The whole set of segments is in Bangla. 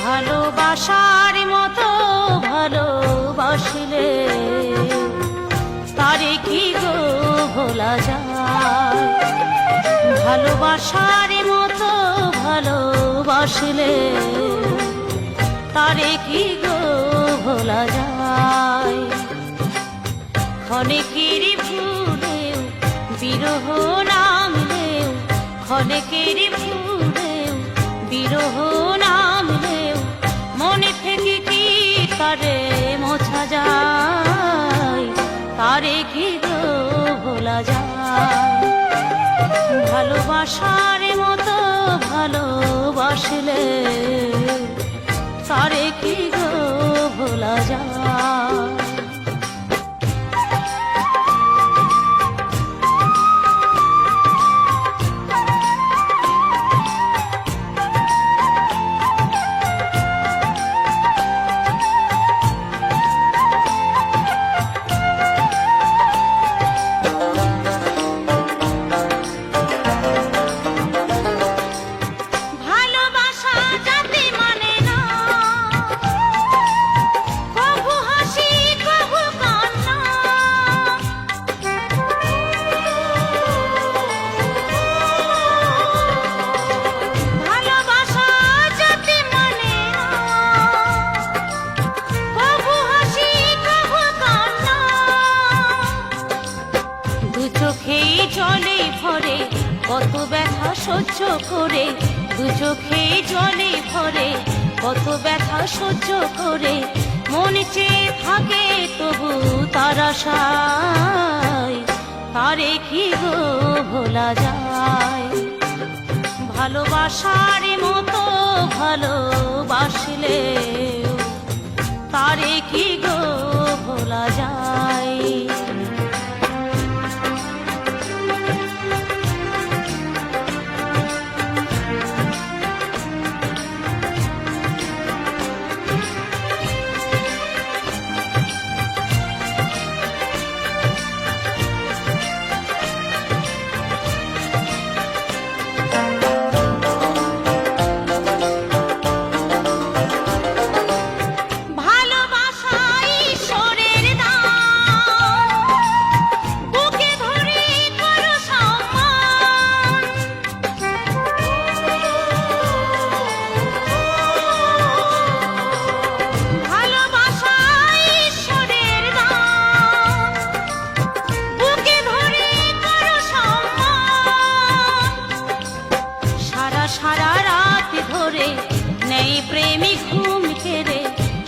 ভালোবাসার মতো ভালোবাসলে তারে কি গো ভোলা যায়। ভালোবাসার মতো ভালোবাসলে তারে কি গো ভোলা যায়। ক্ষণেকের ভুলেও বিরহ নামলেও, ক্ষণেকের ভুলেও বিরহ নামলেও মনে থেকে কি তারে মোছা যায়, তারে কি গো ভোলা যায়। ভালোবাসার মতো ভালোবাসলে তারে কি গো ভোলা যায়। জলে ভরে কত ব্যথা সহ্য করে, দু চোখে জলে ভরে কত ব্যথা সহ্য করে মন চেয়ে থাকে তবু তার আশায়, তারে কি গো ভোলা যায়। ভালোবাসার মতো ভালোবাসলে তারে কি গো ভোলা যায়। সারা রাত ধরে নেই প্রেমিক ঘুম কেড়ে,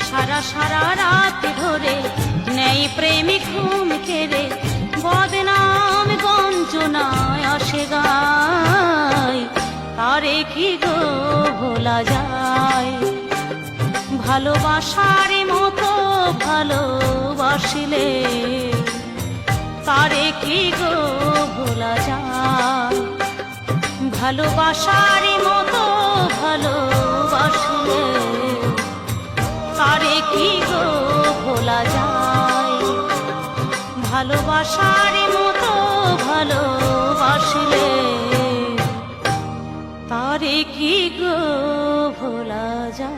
সারা রাত ধরে নেই প্রেমিক ঘুম কেড়ে বদনাম গঞ্জনায় আসে গায়, তারে কি গো ভোলা যায়। ভালোবাসার মতো ভালোবাসলে তারে কি গো ভোলা যায়। ভালোবাসার মতো ভালোবাসলে তারে কি গো ভোলা যায়। ভালোবাসার মতো ভালোবাসলে তারে কি গো ভোলা যায়।